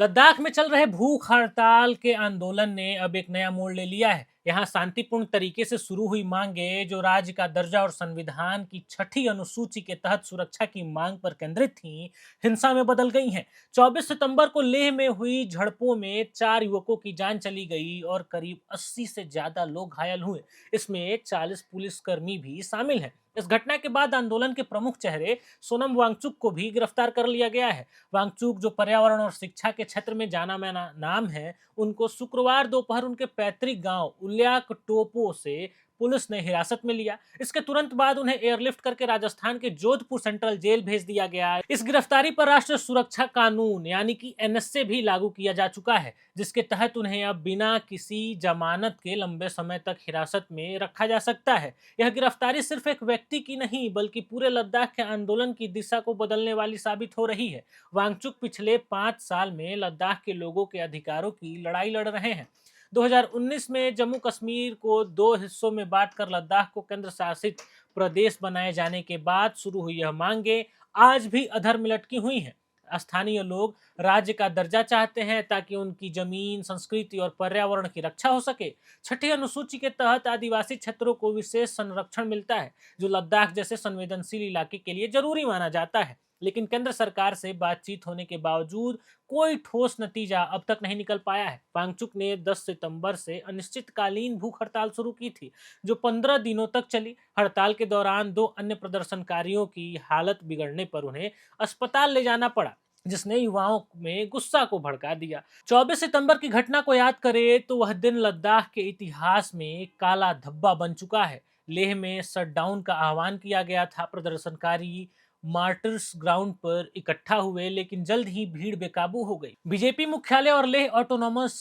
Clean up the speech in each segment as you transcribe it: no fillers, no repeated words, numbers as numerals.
लद्दाख में चल रहे भूख हड़ताल के आंदोलन ने अब एक नया मोड़ ले लिया है। यहाँ शांतिपूर्ण तरीके से शुरू हुई मांगे, जो राज्य का दर्जा और संविधान की छठी अनुसूची के तहत सुरक्षा की मांग पर केंद्रित थी, हिंसा में बदल गई हैं। 24 सितंबर को लेह में हुई झड़पों में 4 युवकों की जान चली गई और करीब 80 से ज्यादा लोग घायल हुए। इसमें 40 पुलिसकर्मी भी शामिल हैं। इस घटना के बाद आंदोलन के प्रमुख चेहरे सोनम वांगचुक को भी गिरफ्तार कर लिया गया है। वांगचुक, जो पर्यावरण और शिक्षा के क्षेत्र में जाना माना नाम है, उनको शुक्रवार दोपहर उनके पैतृक गांव उल्याकटोपो से पुलिस ने हिरासत में लिया। इसके तुरंत बाद उन्हें एयरलिफ्ट करके राजस्थान के जोधपुर सेंट्रल जेल भेज दिया गया। इस गिरफ्तारी पर राष्ट्रीय सुरक्षा कानून यानी कि एनएसए भी लागू किया जा चुका है, जिसके तहत उन्हें अब बिना किसी जमानत के लंबे समय तक हिरासत में रखा जा सकता है। यह गिरफ्तारी सिर्फ एक व्यक्ति की नहीं, बल्कि पूरे लद्दाख के आंदोलन की दिशा को बदलने वाली साबित हो रही है। वांगचुक पिछले 5 साल में लद्दाख के लोगों के अधिकारों की लड़ाई लड़ रहे हैं। 2019 में जम्मू कश्मीर को 2 हिस्सों में बांटकर लद्दाख को केंद्र शासित प्रदेश बनाए जाने के बाद शुरू हुई यह मांगे आज भी अधर में लटकी हुई हैं। स्थानीय लोग राज्य का दर्जा चाहते हैं ताकि उनकी जमीन, संस्कृति और पर्यावरण की रक्षा हो सके। छठी अनुसूची के तहत आदिवासी क्षेत्रों को विशेष संरक्षण मिलता है, जो लद्दाख जैसे संवेदनशील इलाके के लिए जरूरी माना जाता है। लेकिन केंद्र सरकार से बातचीत होने के बावजूद कोई ठोस नतीजा अब तक नहीं निकल पाया है। वांगचुक ने 10 सितंबर से अनिश्चितकालीन भूख हड़ताल शुरू की थी, जो 15 दिनों तक चली। हड़ताल के दौरान 2 अन्य प्रदर्शनकारियों की हालत बिगड़ने पर उन्हें अस्पताल ले जाना पड़ा, जिसने युवाओं में गुस्सा को भड़का दिया। 24 सितंबर की घटना को याद करें तो वह दिन लद्दाख के इतिहास में काला धब्बा बन चुका है। लेह में शटडाउन का आह्वान किया गया था। प्रदर्शनकारी मार्टर्स ग्राउंड पर इकट्ठा हुए, लेकिन जल्द ही भीड़ बेकाबू हो गई। बीजेपी मुख्यालय और लेह ऑटोनॉमस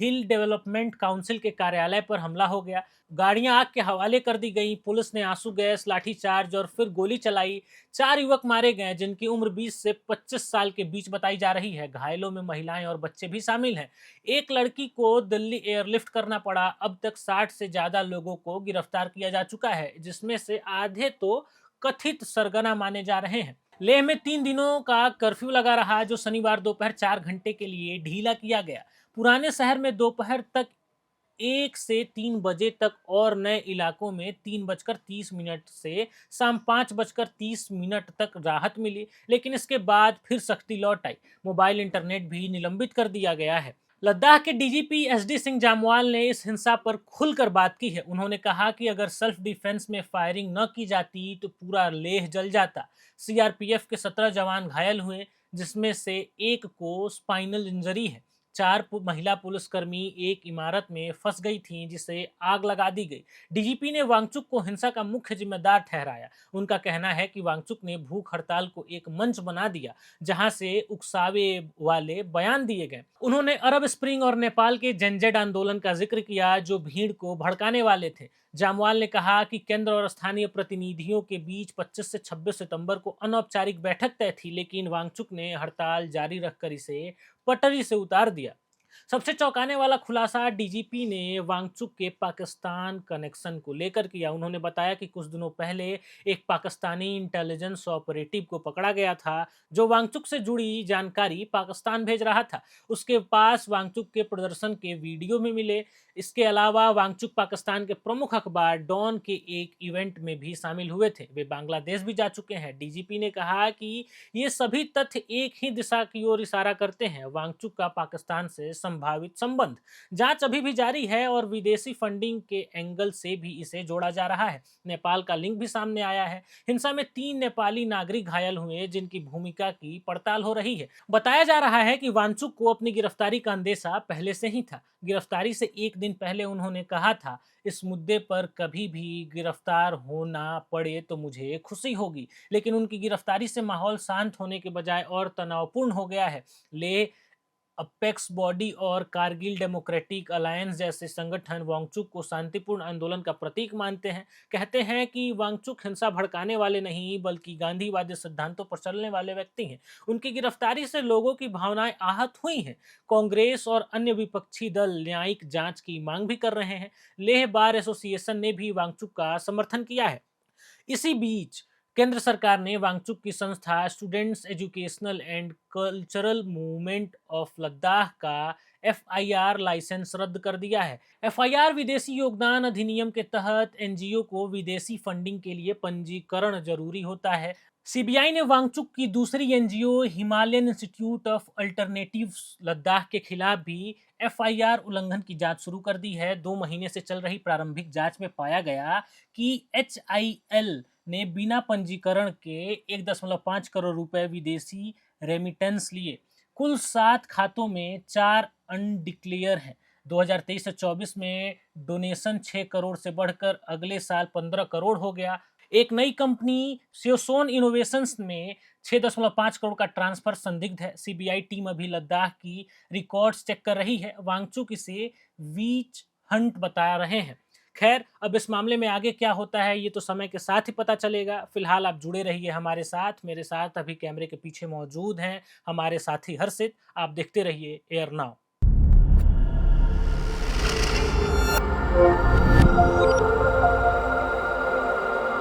हिल डेवलपमेंट काउंसिल के कार्यालय पर हमला हो गया। गाड़ियां आग के हवाले कर दी गई। पुलिस ने आंसू गैस, लाठीचार्ज और फिर गोली चलाई। 4 युवक मारे गए, जिनकी उम्र 20 से 25 साल के बीच बताई जा रही है। घायलों में महिलाएं और बच्चे भी शामिल हैं। एक लड़की को दिल्ली एयरलिफ्ट करना पड़ा। अब तक 60 से ज्यादा लोगों को गिरफ्तार किया जा चुका है, जिसमें से आधे तो कथित सरगना माने जा रहे हैं। लेह में 3 दिनों का कर्फ्यू लगा रहा, जो शनिवार दोपहर 4 घंटे के लिए ढीला किया गया। पुराने शहर में दोपहर तक 1 से 3 बजे तक और नए इलाकों में 3:30 से शाम 5:30 तक राहत मिली, लेकिन इसके बाद फिर सख्ती लौट आई। मोबाइल इंटरनेट भी निलंबित कर दिया गया है। लद्दाख के डीजीपी एसडी सिंह जामवाल ने इस हिंसा पर खुलकर बात की है। उन्होंने कहा कि अगर सेल्फ डिफेंस में फायरिंग न की जाती तो पूरा लेह जल जाता। सीआरपीएफ के 17 जवान घायल हुए, जिसमें से एक को स्पाइनल इंजरी है। 4 महिला पुलिसकर्मी एक इमारत में फंस गई थीं, जिसे आग लगा दी गई। डीजीपी ने वांगचुक को हिंसा का मुख्य जिम्मेदार ठहराया। उनका कहना है कि वांगचुक ने भूख हड़ताल को एक मंच बना दिया, जहां से उकसावे वाले बयान दिए गए। उन्होंने अरब स्प्रिंग और नेपाल के जनजेड आंदोलन का जिक्र किया, जो भीड़ को भड़काने वाले थे। जामवाल ने कहा कि केंद्र और स्थानीय प्रतिनिधियों के बीच 25 से 26 सितंबर को अनौपचारिक बैठक तय थी, लेकिन वांगचुक ने हड़ताल जारी रखकर इसे पटरी से उतार दिया। सबसे चौंकाने वाला खुलासा डीजीपी ने वांगचुक के पाकिस्तान कनेक्शन को लेकर किया। उन्होंने बताया कि कुछ दिनों पहले एक पाकिस्तानी इंटेलिजेंस ऑपरेटिव को पकड़ा गया था, जो वांगचुक से जुड़ी जानकारी पाकिस्तान भेज रहा था। उसके पास वांगचुक के प्रदर्शन के वीडियो भी मिले। इसके अलावा वांगचुक पाकिस्तान के प्रमुख अखबार डॉन के एक इवेंट में भी शामिल हुए थे। वे बांग्लादेश भी जा चुके हैं। डीजीपी ने कहा कि ये सभी तथ्य एक ही दिशा की ओर इशारा करते हैं, वांगचुक का पाकिस्तान से संभावित संबंध। जांच अभी भी जारी है और विदेशी फंडिंग के एंगल से भी इसे जोड़ा जा रहा है। नेपाल का लिंक भी सामने आया है। हिंसा में 3 नेपाली नागरिक घायल हुए, जिनकी भूमिका की पड़ताल हो रही है। बताया जा रहा है कि वांगचुक को अपनी गिरफ्तारी का अंदेशा पहले से ही था। गिरफ्तारी से एक दिन पहले उन्होंने कहा था, इस मुद्दे पर कभी भी गिरफ्तार होना पड़े तो मुझे खुशी होगी। लेकिन उनकी गिरफ्तारी से माहौल शांत होने के बजाय और तनावपूर्ण हो गया है। ले अपेक्स बॉडी और कारगिल डेमोक्रेटिक अलायंस जैसे संगठन वांगचुक को शांतिपूर्ण आंदोलन का प्रतीक मानते हैं। कहते हैं कि वांगचुक हिंसा भड़काने वाले नहीं, बल्कि गांधीवादी सिद्धांतों पर चलने वाले व्यक्ति हैं। उनकी गिरफ्तारी से लोगों की भावनाएं आहत हुई हैं। कांग्रेस और अन्य विपक्षी दल न्यायिक जांच की मांग भी कर रहे हैं। लेह बार एसोसिएशन ने भी वांगचुक का समर्थन किया है। इसी बीच केंद्र सरकार ने वांगचुक की संस्था students educational and cultural movement of Ladakh का एफआईआर लाइसेंस रद्द कर दिया है। एफआईआर विदेशी योगदान अधिनियम के तहत एनजीओ को विदेशी फंडिंग के लिए पंजीकरण जरूरी होता है। सीबीआई ने वांगचुक की दूसरी NGO Himalayan institute of alternative Ladakh के खिलाफ भी एफआईआर उल्लंघन की जांच शुरू कर दी है। 2 महीने से चल रही प्रारंभिक जांच में पाया गया कि एचआईएल ने बिना पंजीकरण के 1.5 करोड़ रुपए विदेशी रेमिटेंस लिए। कुल 7 खातों में 4 अनडिक्लेयर हैं। 2023 से 24 में डोनेशन 6 करोड़ से बढ़कर अगले साल 15 करोड़ हो गया। एक नई कंपनी स्योसोन इनोवेशंस में 6.5 करोड़ का ट्रांसफर संदिग्ध है। सीबीआई टीम अभी लद्दाख की रिकॉर्ड्स चेक कर रही है। वांगचुक इसे वीच हंट बता रहे हैं। खैर, अब इस मामले में आगे क्या होता है ये तो समय के साथ ही पता चलेगा। फिलहाल आप जुड़े रहिए हमारे साथ। मेरे साथ अभी कैमरे के पीछे मौजूद हैं हमारे साथी हर्षित। आप देखते रहिए एयर नाउ।